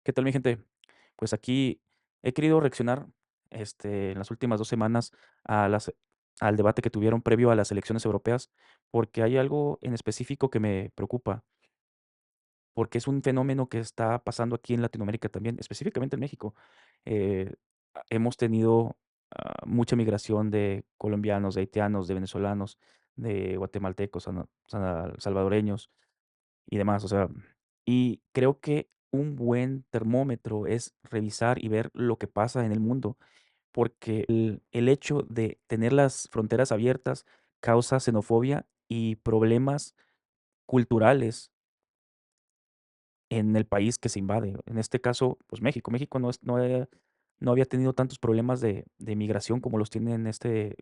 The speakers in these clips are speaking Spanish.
¿Qué tal, mi gente? Pues aquí he querido reaccionar, en las últimas 2 semanas a las al debate que tuvieron previo a las elecciones europeas, porque hay algo en específico que me preocupa, porque es un fenómeno que está pasando aquí en Latinoamérica también, específicamente en México. Hemos tenido, mucha migración de colombianos, de haitianos, de venezolanos, de guatemaltecos, salvadoreños y demás, o sea, y creo que un buen termómetro es revisar y ver lo que pasa en el mundo, porque el hecho de tener las fronteras abiertas causa xenofobia y problemas culturales en el país que se invade. En este caso, pues México. México no había tenido tantos problemas de migración como los tiene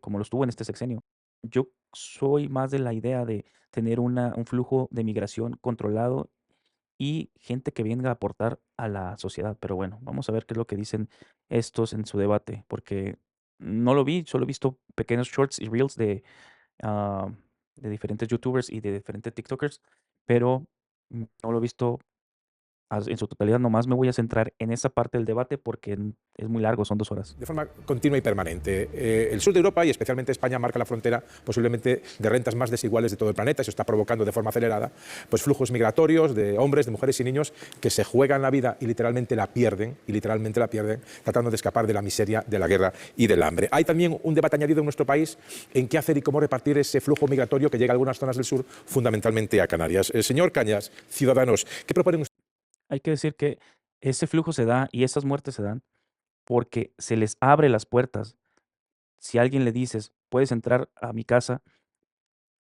como los tuvo en este sexenio. Yo soy más de la idea de tener un flujo de migración controlado y gente que venga a aportar a la sociedad. Pero bueno, vamos a ver qué es lo que dicen estos en su debate, porque no lo vi, solo he visto pequeños shorts y reels ah, de diferentes youtubers y de diferentes tiktokers, pero no lo he visto en su totalidad. Nomás me voy a centrar en esa parte del debate porque es muy largo, son 2 horas. De forma continua y permanente. El sur de Europa y especialmente España marca la frontera posiblemente de rentas más desiguales de todo el planeta. Eso está provocando de forma acelerada pues, flujos migratorios de hombres, de mujeres y niños que se juegan la vida y literalmente la pierden, tratando de escapar de la miseria, de la guerra y del hambre. Hay también un debate añadido en nuestro país en qué hacer y cómo repartir ese flujo migratorio que llega a algunas zonas del sur, fundamentalmente a Canarias. Señor Cañas, Ciudadanos, ¿qué proponen ustedes? Hay que decir que ese flujo se da y esas muertes se dan porque se les abre las puertas. Si a alguien le dices, puedes entrar a mi casa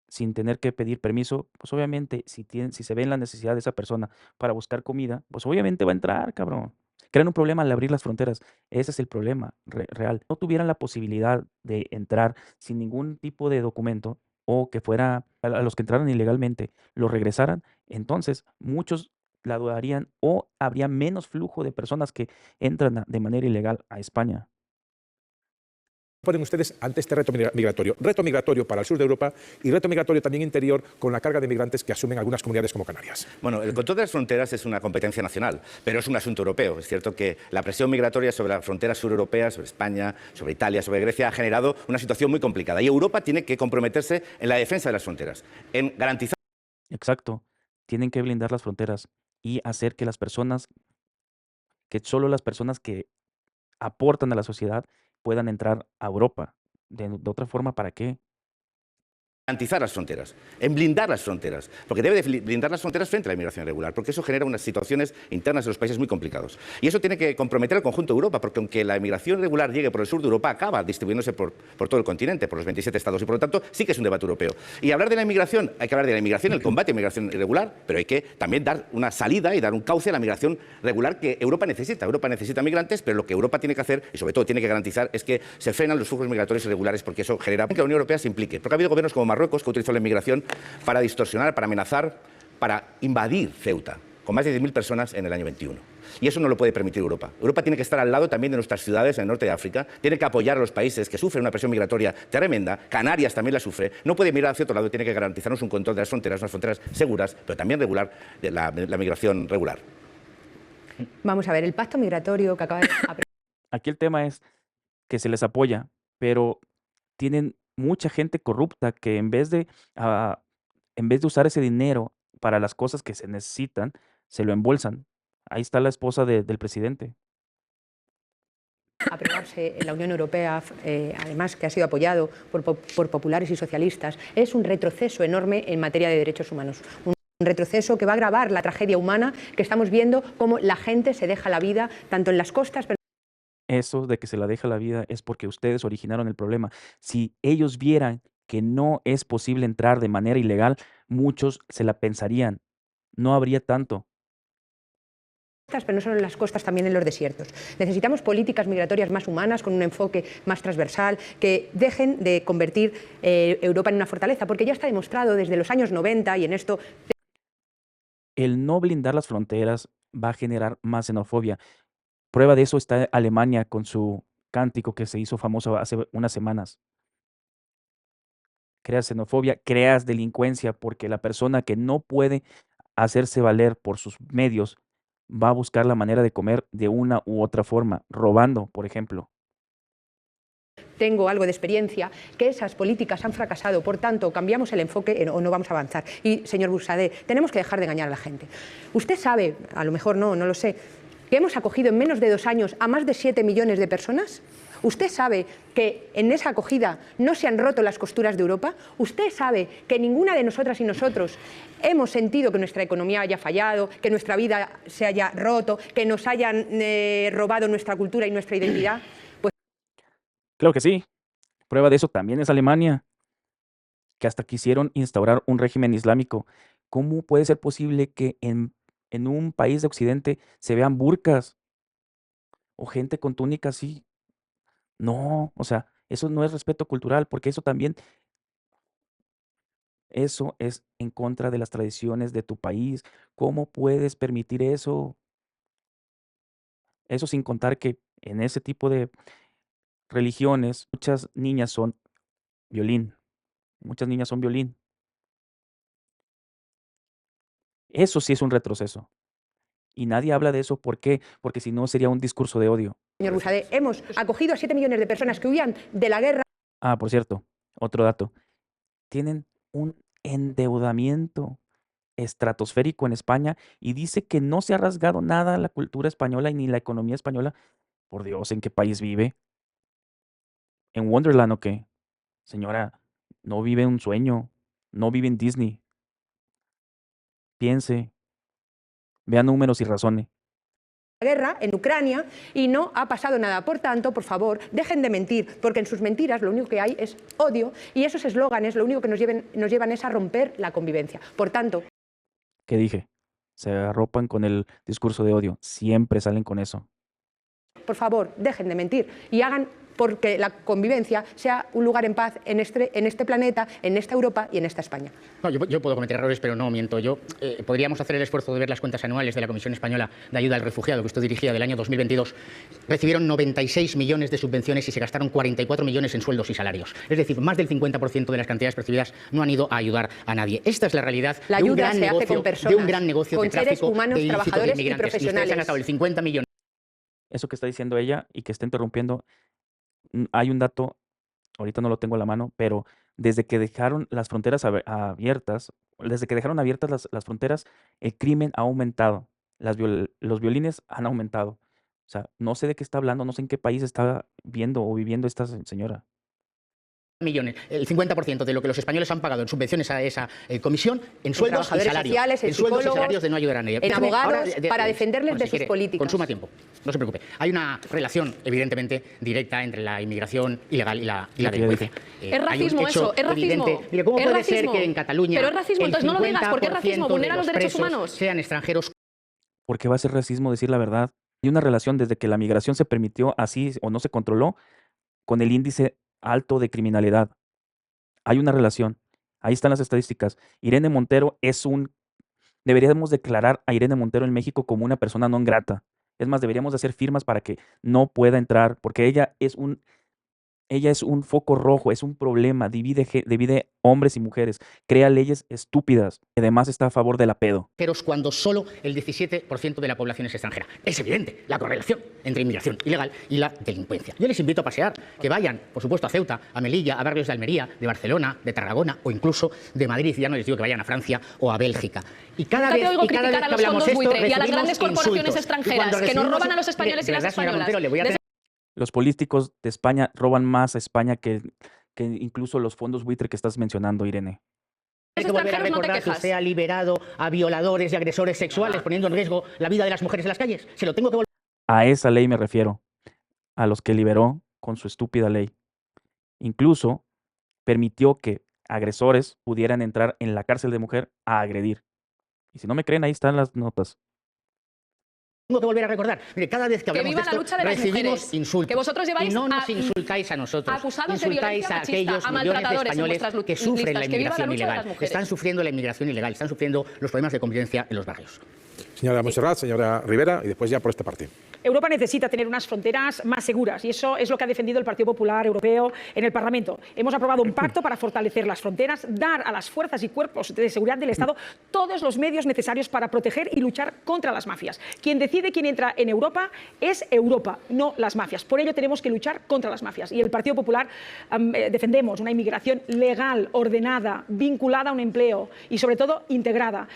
sin tener que pedir permiso, pues obviamente si se ve en la necesidad de esa persona para buscar comida, pues obviamente va a entrar, cabrón. Crean un problema al abrir las fronteras. Ese es el problema real. No tuvieran la posibilidad de entrar sin ningún tipo de documento o que fuera a los que entraran ilegalmente, los regresaran, entonces muchos la dudarían o habría menos flujo de personas que entran de manera ilegal a España. Ponen ustedes ante este reto migratorio? Reto migratorio para el sur de Europa y reto migratorio también interior con la carga de migrantes que asumen algunas comunidades como Canarias. Bueno, el control de las fronteras es una competencia nacional, pero es un asunto europeo. Es cierto que la presión migratoria sobre las fronteras sureuropeas, sobre España, sobre Italia, sobre Grecia, ha generado una situación muy complicada. Y Europa tiene que comprometerse en la defensa de las fronteras, en garantizar. Exacto. Tienen que blindar las fronteras y hacer que solo las personas que aportan a la sociedad puedan entrar a Europa. De otra forma, ¿para qué? Garantizar las fronteras, en blindar las fronteras, porque debe de blindar las fronteras frente a la inmigración irregular, porque eso genera unas situaciones internas de los países muy complicados. Y eso tiene que comprometer al conjunto de Europa, porque aunque la inmigración irregular llegue por el sur de Europa, acaba distribuyéndose por todo el continente, por los 27 estados, y por lo tanto sí que es un debate europeo. Y hablar de la inmigración, hay que hablar de la inmigración, el combate a la inmigración irregular, pero hay que también dar una salida y dar un cauce a la migración regular que Europa necesita. Europa necesita migrantes, pero lo que Europa tiene que hacer, y sobre todo tiene que garantizar, es que se frenan los flujos migratorios irregulares, porque eso genera que la Unión Europea se implique. Porque ha habido gobiernos como Marruecos que utilizó la inmigración para distorsionar, para amenazar, para invadir Ceuta, con más de 10.000 personas en el año 21. Y eso no lo puede permitir Europa. Europa tiene que estar al lado también de nuestras ciudades en el norte de África, tiene que apoyar a los países que sufren una presión migratoria tremenda. Canarias también la sufre. No puede mirar hacia otro lado, tiene que garantizarnos un control de las fronteras, unas fronteras seguras, pero también regular, de la migración regular. Vamos a ver, el pacto migratorio que acaba de Aquí el tema es que se les apoya, pero tienen mucha gente corrupta que en vez de usar ese dinero para las cosas que se necesitan, se lo embolsan. Ahí está la esposa del presidente. aprobarse en la Unión Europea, además que ha sido apoyado por populares y socialistas, es un retroceso enorme en materia de derechos humanos. Un retroceso que va a agravar la tragedia humana que estamos viendo, cómo la gente se deja la vida tanto en las costas. Eso de que se la deja la vida es porque ustedes originaron el problema. Si ellos vieran que no es posible entrar de manera ilegal, muchos se la pensarían. No habría tanto. Pero no solo en las costas, también en los desiertos. Necesitamos políticas migratorias más humanas, con un enfoque más transversal, que dejen de convertir Europa en una fortaleza, porque ya está demostrado desde los años 90 y en esto. El no blindar las fronteras va a generar más xenofobia. Prueba de eso está Alemania con su cántico que se hizo famoso hace unas semanas. Creas xenofobia, creas delincuencia, porque la persona que no puede hacerse valer por sus medios va a buscar la manera de comer de una u otra forma, robando, por ejemplo. Tengo algo de experiencia, que esas políticas han fracasado, por tanto, cambiamos el enfoque o no vamos a avanzar. Y, señor Buxadé, tenemos que dejar de engañar a la gente. Usted sabe, a lo mejor no lo sé, que hemos acogido en menos de 2 años a más de 7 millones de personas. ¿Usted sabe que en esa acogida no se han roto las costuras de Europa? ¿Usted sabe que ninguna de nosotras y nosotros hemos sentido que nuestra economía haya fallado, que nuestra vida se haya roto, que nos hayan robado nuestra cultura y nuestra identidad? Claro que sí. Prueba de eso también es Alemania, que hasta quisieron instaurar un régimen islámico. ¿Cómo puede ser posible que en un país de Occidente se vean burkas o gente con túnica así? No, o sea, eso no es respeto cultural, porque eso es en contra de las tradiciones de tu país. ¿Cómo puedes permitir eso? Eso sin contar que en ese tipo de religiones muchas niñas son violín, muchas niñas son violín. Eso sí es un retroceso. Y nadie habla de eso, ¿por qué? Porque si no sería un discurso de odio. Señor Buxadé, hemos acogido a 7 millones de personas que huían de la guerra. Ah, por cierto, otro dato. Tienen un endeudamiento estratosférico en España y dice que no se ha rasgado nada la cultura española y ni la economía española. Por Dios, ¿en qué país vive? ¿En Wonderland o qué? Señora, no vive un sueño, no vive en Disney. Piense, vea números y razone. Guerra en Ucrania y no ha pasado nada. Por tanto, por favor, dejen de mentir, porque en sus mentiras lo único que hay es odio y esos eslóganes lo único que nos llevan es a romper la convivencia. Por tanto, ¿Qué dije? Se arropan con el discurso de odio. Siempre salen con eso. por favor, dejen de mentir y hagan porque la convivencia sea un lugar en paz en este planeta, en esta Europa y en esta España. No, yo puedo cometer errores, pero no miento. Podríamos hacer el esfuerzo de ver las cuentas anuales de la Comisión Española de Ayuda al Refugiado, que usted dirigía del año 2022. Recibieron 96 millones de subvenciones y se gastaron 44 millones en sueldos y salarios. Es decir, más del 50% de las cantidades percibidas no han ido a ayudar a nadie. Esta es la realidad la de un ayuda gran se hace negocio, con personas, de un gran negocio con de seres tráfico humanos, de ilícitos de trabajadores y inmigrantes. Y ustedes profesionales. han gastado el 50 millones. Eso que está diciendo ella y que está interrumpiendo, hay un dato, ahorita no lo tengo a la mano, pero desde que dejaron las fronteras abiertas, desde que dejaron abiertas las fronteras, el crimen ha aumentado, los violines han aumentado. O sea, no sé de qué está hablando, no sé en qué país está viendo o viviendo esta señora. Millones, el 50% de lo que los españoles han pagado en subvenciones a esa comisión, en sueldos y trabajadores salarios, sociales, en sueldos y psicólogos, salarios de no ayudar a nadie. en abogados, Ahora, para defenderles bueno, de si sus quiere, políticas. Consuma tiempo, no se preocupe. Hay una relación, evidentemente, directa entre la inmigración ilegal y la delincuencia. Es racismo Hay un hecho eso, es racismo. evidente. Mire, ¿cómo Es puede ser racismo. que en Cataluña Pero es racismo, el entonces no lo digas, porque es racismo, 50% vulnera de los derechos presos humanos? sean extranjeros? Porque va a ser racismo decir la verdad. Hay una relación desde que la migración se permitió así o no se controló con el índice alto de criminalidad. Hay una relación. Ahí están las estadísticas. Irene Montero deberíamos declarar a Irene Montero en México como una persona non grata. Es más, deberíamos de hacer firmas para que no pueda entrar, porque ella es un foco rojo, es un problema, divide hombres y mujeres, crea leyes estúpidas, y además está a favor de la pedo. Cuando solo el 17% de la población es extranjera. Es evidente la correlación entre inmigración ilegal y la delincuencia. Yo les invito a pasear, que vayan, por supuesto, a Ceuta, a Melilla, a barrios de Almería, de Barcelona, de Tarragona o incluso de Madrid. Ya no les digo que vayan a Francia o a Bélgica. Y cada vez Nunca te oigo que criticar a los hablamos fondos esto, buitre y a las recibimos grandes corporaciones insultos. Y extranjeras cuando que nos roban recibimos- a los españoles de y las verdad, señora españolas. Montero, le voy a Los políticos de España roban más a España que incluso los fondos buitre que estás mencionando, Irene. Hay que volver a extranjeros no te recordar que quejas. usted ha liberado a violadores y agresores sexuales, poniendo en riesgo la vida de las mujeres en las calles. Se lo tengo que volver. A esa ley me refiero, a los que liberó con su estúpida ley. Incluso permitió que agresores pudieran entrar en la cárcel de mujer a agredir. Y si no me creen, ahí están las notas. Tengo que volver a recordar. Mire, cada vez que hablamos viva de la esto, lucha de las recibimos mujeres. insultos. Que vosotros lleváis y no nos a- insultáis a nosotros. acusados de Insultáis violencia a machista, aquellos a millones de maltratadores en españoles vuestras que sufren la listas. Que viva la inmigración lucha de las ilegal. mujeres. Están sufriendo la inmigración ilegal, están sufriendo los problemas de convivencia en los barrios. Señora Montserrat, señora Rivera, y después ya por esta parte. Europa necesita tener unas fronteras más seguras y eso es lo que ha defendido el Partido Popular Europeo en el Parlamento. Hemos aprobado un pacto para fortalecer las fronteras, dar a las fuerzas y cuerpos de seguridad del Estado todos los medios necesarios para proteger y luchar contra las mafias. Quien decide quién entra en Europa es Europa, no las mafias. Por ello tenemos que luchar contra las mafias. Y el Partido Popular defendemos una inmigración legal, ordenada, vinculada a un empleo y sobre todo integrada.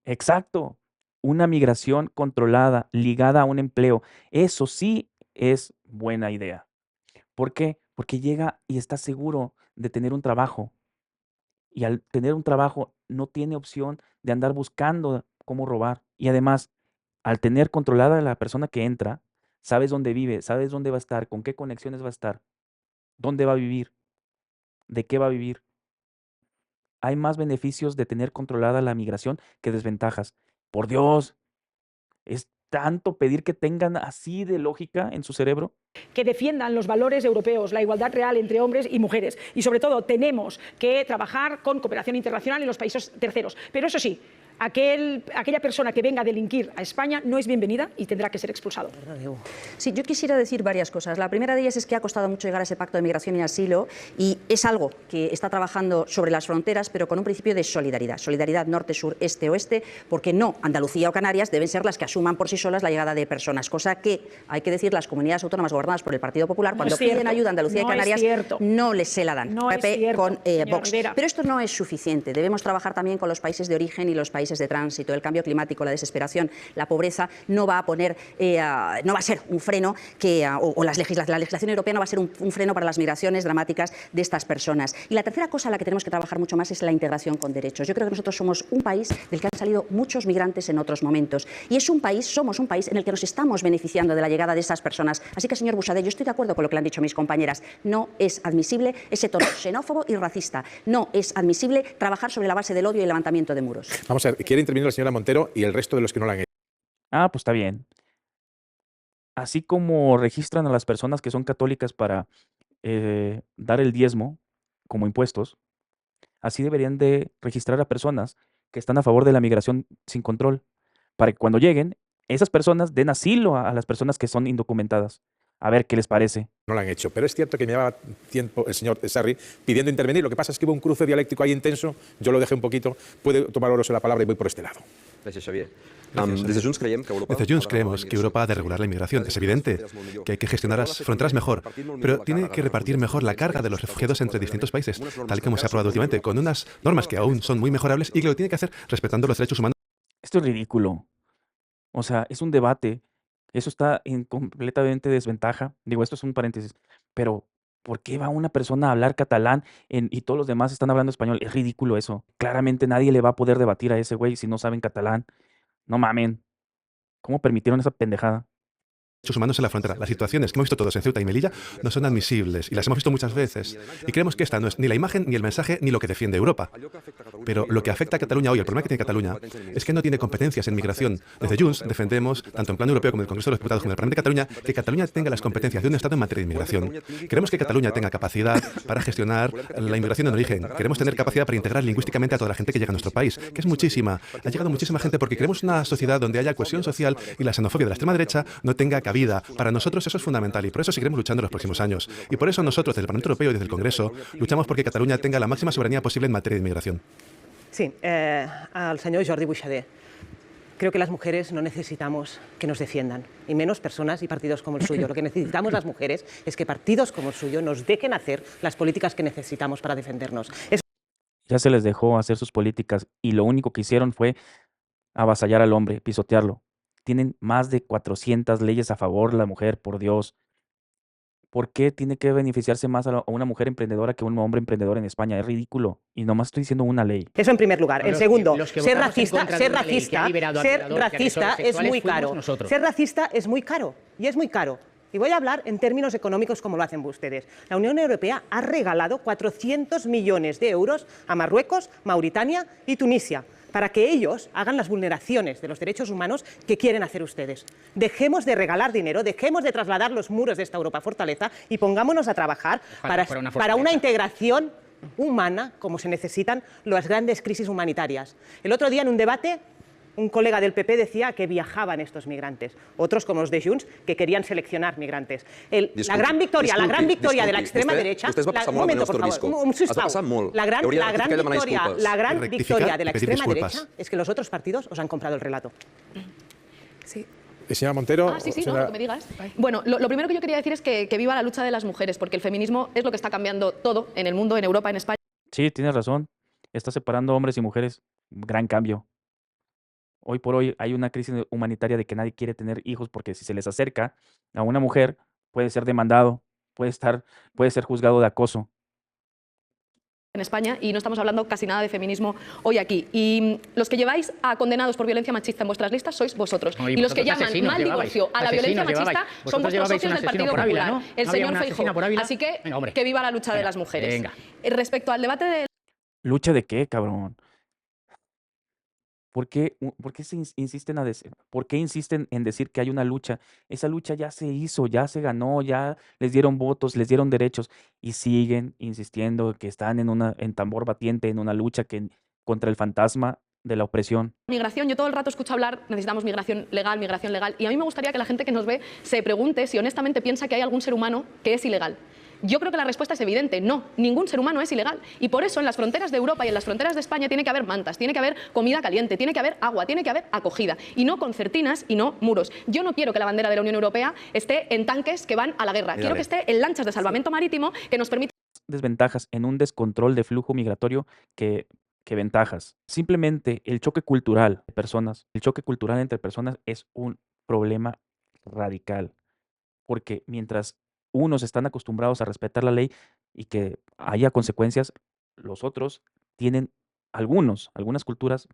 Exacto. Una migración controlada, ligada a un empleo. Eso sí es buena idea. ¿Por qué? Porque llega y está seguro de tener un trabajo. Y al tener un trabajo no tiene opción de andar buscando cómo robar. Y además, al tener controlada a la persona que entra, sabes dónde vive, sabes dónde va a estar, con qué conexiones va a estar, dónde va a vivir, de qué va a vivir. Hay más beneficios de tener controlada la migración que desventajas. Por Dios, es tanto pedir que tengan así de lógica en su cerebro. Que defiendan los valores europeos, la igualdad real entre hombres y mujeres. Y sobre todo tenemos que trabajar con cooperación internacional en los países terceros. Pero eso sí, aquella persona que venga a delinquir a España no es bienvenida y tendrá que ser expulsado. Sí, yo quisiera decir varias cosas. La primera de ellas es que ha costado mucho llegar a ese pacto de migración y asilo y es algo que está trabajando sobre las fronteras, pero con un principio de solidaridad. Solidaridad norte-sur, este-oeste, porque no Andalucía o Canarias deben ser las que asuman por sí solas la llegada de personas, cosa que, hay que decir, las comunidades autónomas gobernadas por el Partido Popular, cuando piden ayuda a Andalucía y Canarias, no les se la dan. PP con Vox. Pero esto no es suficiente. Debemos trabajar también con los países de origen y los países de tránsito. El cambio climático, la desesperación, la pobreza no va a poner, no va a ser un freno la legislación europea no va a ser un freno para las migraciones dramáticas de estas personas. Y la tercera cosa a la que tenemos que trabajar mucho más es la integración con derechos. Yo creo que nosotros somos un país del que han salido muchos migrantes en otros momentos y somos un país en el que nos estamos beneficiando de la llegada de estas personas. Así que, señor Buxadé, yo estoy de acuerdo con lo que le han dicho mis compañeras. No es admisible ese tono xenófobo y racista. No es admisible trabajar sobre la base del odio y el levantamiento de muros. Vamos a ver, quiere intervenir la señora Montero y el resto de los que no la han hecho. Ah, pues está bien. Así como registran a las personas que son católicas para dar el diezmo como impuestos, así deberían de registrar a personas que están a favor de la migración sin control, para que cuando lleguen, esas personas den asilo a las personas que son indocumentadas. A ver qué les parece. No lo han hecho, pero es cierto que me llevaba tiempo el señor Sarri pidiendo intervenir. Lo que pasa es que hubo un cruce dialéctico ahí intenso, yo lo dejé un poquito, puede tomar Oroso la palabra y voy por este lado. Gracias, Xavier. Desde Junts creemos que Europa ha de regular la inmigración. Es evidente que hay que gestionar las fronteras mejor, pero tiene que repartir mejor la carga de los refugiados entre distintos países, tal como se ha aprobado últimamente, con unas normas que aún son muy mejorables y que lo tiene que hacer respetando los derechos humanos. Esto es ridículo. O sea, es un debate. Eso está en completamente desventaja. Digo, esto es un paréntesis. Pero, ¿por qué va una persona a hablar catalán y todos los demás están hablando español? Es ridículo eso. Claramente nadie le va a poder debatir a ese güey si no saben catalán. No mamen. ¿Cómo permitieron esa pendejada? Derechos humanos en la frontera. Las situaciones que hemos visto todos en Ceuta y Melilla no son admisibles y las hemos visto muchas veces. Y creemos que esta no es ni la imagen, ni el mensaje, ni lo que defiende Europa. Pero lo que afecta a Cataluña hoy, el problema que tiene Cataluña, es que no tiene competencias en migración. Desde Junts defendemos, tanto en plan europeo como en el Congreso de los Diputados como en el Parlamento de Cataluña, que Cataluña tenga las competencias de un Estado en materia de inmigración. Queremos que Cataluña tenga capacidad para gestionar la inmigración en origen. Queremos tener capacidad para integrar lingüísticamente a toda la gente que llega a nuestro país, que es muchísima. Ha llegado muchísima gente porque queremos una sociedad donde haya cohesión social y la xenofobia de la extrema derecha no tenga cabida. Para nosotros eso es fundamental y por eso seguiremos luchando en los próximos años. Y por eso nosotros, desde el Parlamento Europeo y desde el Congreso, luchamos porque Cataluña tenga la máxima soberanía posible en materia de inmigración. Sí, al señor Jordi Buxadé. Creo que las mujeres no necesitamos que nos defiendan, y menos personas y partidos como el suyo. Lo que necesitamos las mujeres es que partidos como el suyo nos dejen hacer las políticas que necesitamos para defendernos. Ya se les dejó hacer sus políticas y lo único que hicieron fue avasallar al hombre, pisotearlo. Tienen más de 400 leyes a favor de la mujer, por Dios. ¿Por qué tiene que beneficiarse más a una mujer emprendedora que un hombre emprendedor en España? Es ridículo. Y nomás estoy diciendo una ley. Eso en primer lugar. En segundo, ser racista es muy caro. Ser racista es muy caro. Y es muy caro. Y voy a hablar en términos económicos como lo hacen ustedes. La Unión Europea ha regalado 400 millones de euros a Marruecos, Mauritania y Tunisia para que ellos hagan las vulneraciones de los derechos humanos que quieren hacer ustedes. Dejemos de regalar dinero, dejemos de trasladar los muros de esta Europa fortaleza y pongámonos a trabajar para una integración humana como se necesitan las grandes crisis humanitarias. El otro día en un debate Un colega del PP decía que viajaban estos migrantes. Otros, como los de Junts, que querían seleccionar migrantes. La gran victòria de la extrema derecha... Un moment, por favor, sisplau. La gran victòria de la extrema derecha es que los otros partidos os han comprado el relato. Sí. Señora Montero. Sí, señora... no, lo que me digas. Bueno, lo primero que yo quería decir es que viva la lucha de las mujeres, porque el feminismo es lo que está cambiando todo en el mundo, en Europa, en España. Sí, tienes razón. Está separando hombres y mujeres. Gran cambio. Hoy por hoy hay una crisis humanitaria de que nadie quiere tener hijos porque si se les acerca a una mujer puede ser demandado, puede ser juzgado de acoso. En España, y no estamos hablando casi nada de feminismo hoy aquí. Y los que lleváis a condenados por violencia machista en vuestras listas sois vosotros. No, y los que llaman mal divorcio a la violencia machista son vuestros socios del Partido Popular, ¿no? El señor Feijóo. Así que viva la lucha de las mujeres. Respecto al debate de... ¿Lucha de qué, cabrón? ¿Por qué insisten en decir que hay una lucha? Esa lucha ya se hizo, ya se ganó, ya les dieron votos, les dieron derechos y siguen insistiendo que están en tambor batiente, en una lucha contra el fantasma de la opresión. Migración, yo todo el rato escucho hablar, necesitamos migración legal, y a mí me gustaría que la gente que nos ve se pregunte si honestamente piensa que hay algún ser humano que es ilegal. Yo creo que la respuesta es evidente, no, ningún ser humano es ilegal. Y por eso en las fronteras de Europa y en las fronteras de España tiene que haber mantas, tiene que haber comida caliente, tiene que haber agua, tiene que haber acogida. Y no concertinas y no muros. Yo no quiero que la bandera de la Unión Europea esté en tanques que van a la guerra. Quiero que esté en lanchas de salvamento marítimo que nos permitan... Desventajas en un descontrol de flujo migratorio que ventajas. Simplemente el choque cultural entre personas es un problema radical. Porque mientras unos están acostumbrados a respetar la ley y que haya consecuencias, los otros tienen, algunas culturas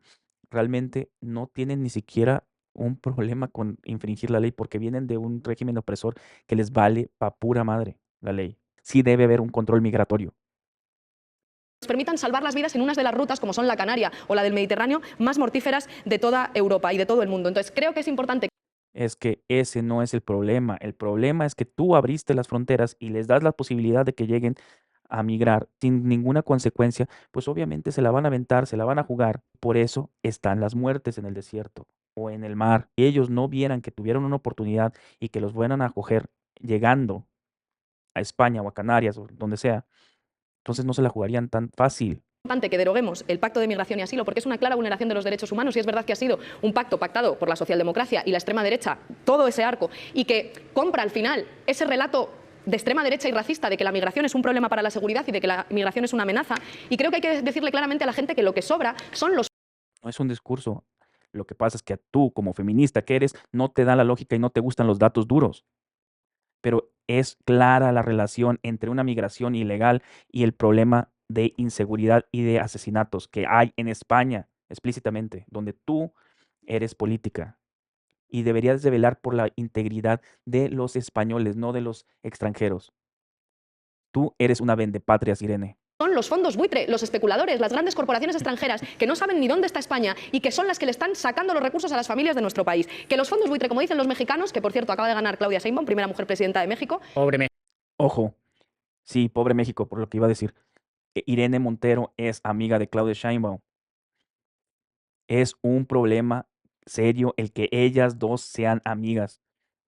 realmente no tienen ni siquiera un problema con infringir la ley porque vienen de un régimen opresor que les vale pa' pura madre la ley. Sí debe haber un control migratorio. Nos permitan salvar las vidas en unas de las rutas, como son la Canaria o la del Mediterráneo, más mortíferas de toda Europa y de todo el mundo. Entonces creo que es importante... Es que ese no es el problema. El problema es que tú abriste las fronteras y les das la posibilidad de que lleguen a migrar sin ninguna consecuencia, pues obviamente se la van a aventar, se la van a jugar. Por eso están las muertes en el desierto o en el mar. Si ellos no vieran que tuvieron una oportunidad y que los fueran a acoger llegando a España o a Canarias o donde sea, entonces no se la jugarían tan fácil. Que deroguemos el pacto de migración y asilo porque es una clara vulneración de los derechos humanos y es verdad que ha sido un pacto pactado por la socialdemocracia y la extrema derecha, todo ese arco, y que compra al final ese relato de extrema derecha y racista de que la migración es un problema para la seguridad y de que la migración es una amenaza. Y creo que hay que decirle claramente a la gente que lo que sobra son los... No es un discurso. Lo que pasa es que tú, como feminista que eres, no te da la lógica y no te gustan los datos duros. Pero es clara la relación entre una migración ilegal y el problema de inseguridad y de asesinatos que hay en España, explícitamente, donde tú eres política y deberías de velar por la integridad de los españoles, no de los extranjeros. Tú eres una vendepatrias, Irene. Son los fondos buitre, los especuladores, las grandes corporaciones extranjeras que no saben ni dónde está España y que son las que le están sacando los recursos a las familias de nuestro país. Que los fondos buitre, como dicen los mexicanos, que por cierto acaba de ganar Claudia Sheinbaum, primera mujer presidenta de México. Pobre México. Ojo, sí, pobre México, por lo que iba a decir. Irene Montero es amiga de Claudia Sheinbaum. Es un problema serio el que ellas dos sean amigas.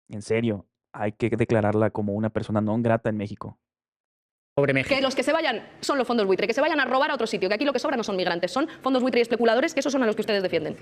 En serio, hay que declararla como una persona non grata en México. Pobre México. Que los que se vayan son los fondos buitre, que se vayan a robar a otro sitio, que aquí lo que sobra no son migrantes, son fondos buitre y especuladores, que esos son a los que ustedes defienden.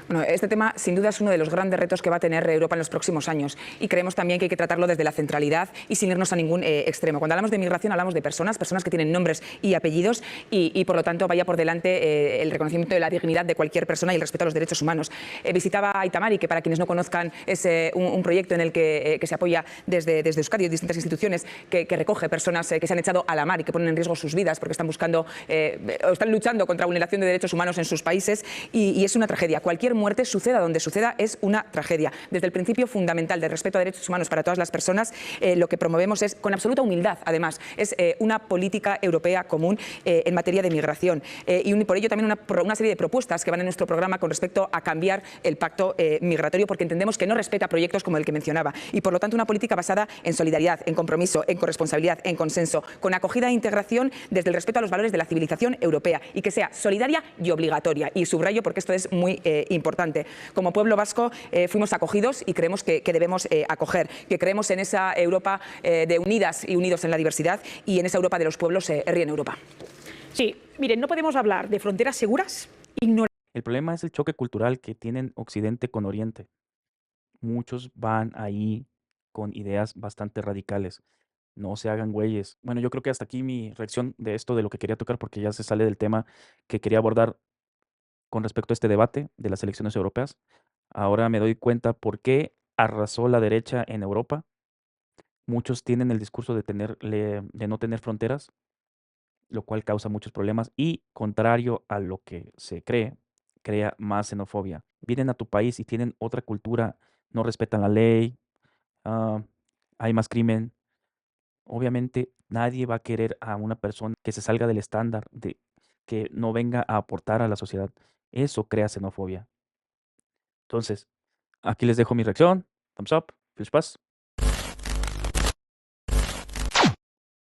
Bueno, este tema sin duda es uno de los grandes retos que va a tener Europa en los próximos años y creemos también que hay que tratarlo desde la centralidad y sin irnos a ningún extremo. Cuando hablamos de migración hablamos de personas que tienen nombres y apellidos y por lo tanto vaya por delante el reconocimiento de la dignidad de cualquier persona y el respeto a los derechos humanos. Visitaba Aitamari, que para quienes no conozcan es un proyecto en el que se apoya desde Euskadi y distintas instituciones que recoge personas que se han echado a la mar y que ponen en riesgo sus vidas porque están buscando o están luchando contra vulneración de derechos humanos en sus países y es una tragedia. Cualquier muerte, suceda donde suceda, es una tragedia. Desde el principio fundamental del respeto a derechos humanos para todas las personas, lo que promovemos es, con absoluta humildad, además, es una política europea común en materia de migración. Y por ello también una serie de propuestas que van en nuestro programa con respecto a cambiar el pacto migratorio, porque entendemos que no respeta proyectos como el que mencionaba. Y por lo tanto una política basada en solidaridad, en compromiso, en corresponsabilidad, en consenso, con acogida e integración desde el respeto a los valores de la civilización europea y que sea solidaria y obligatoria. Y subrayo porque esto es muy importante. importante. Como pueblo vasco fuimos acogidos y creemos que debemos acoger, que creemos en esa Europa de unidas y unidos en la diversidad y en esa Europa de los pueblos, herri en Europa. Sí, miren, no podemos hablar de fronteras seguras ignorando. El problema es el choque cultural que tienen Occidente con Oriente. Muchos van ahí con ideas bastante radicales. No se hagan güeyes. Bueno, yo creo que hasta aquí mi reacción de esto, de lo que quería tocar, porque ya se sale del tema que quería abordar con respecto a este debate de las elecciones europeas. Ahora me doy cuenta por qué arrasó la derecha en Europa. Muchos tienen el discurso de no tener fronteras, lo cual causa muchos problemas y, contrario a lo que se cree, crea más xenofobia. Vienen a tu país y tienen otra cultura, no respetan la ley, ah, hay más crimen. Obviamente nadie va a querer a una persona que se salga del estándar, que no venga a aportar a la sociedad. Eso crea xenofobia. Entonces, aquí les dejo mi reacción. Thumbs up, Fish Pass.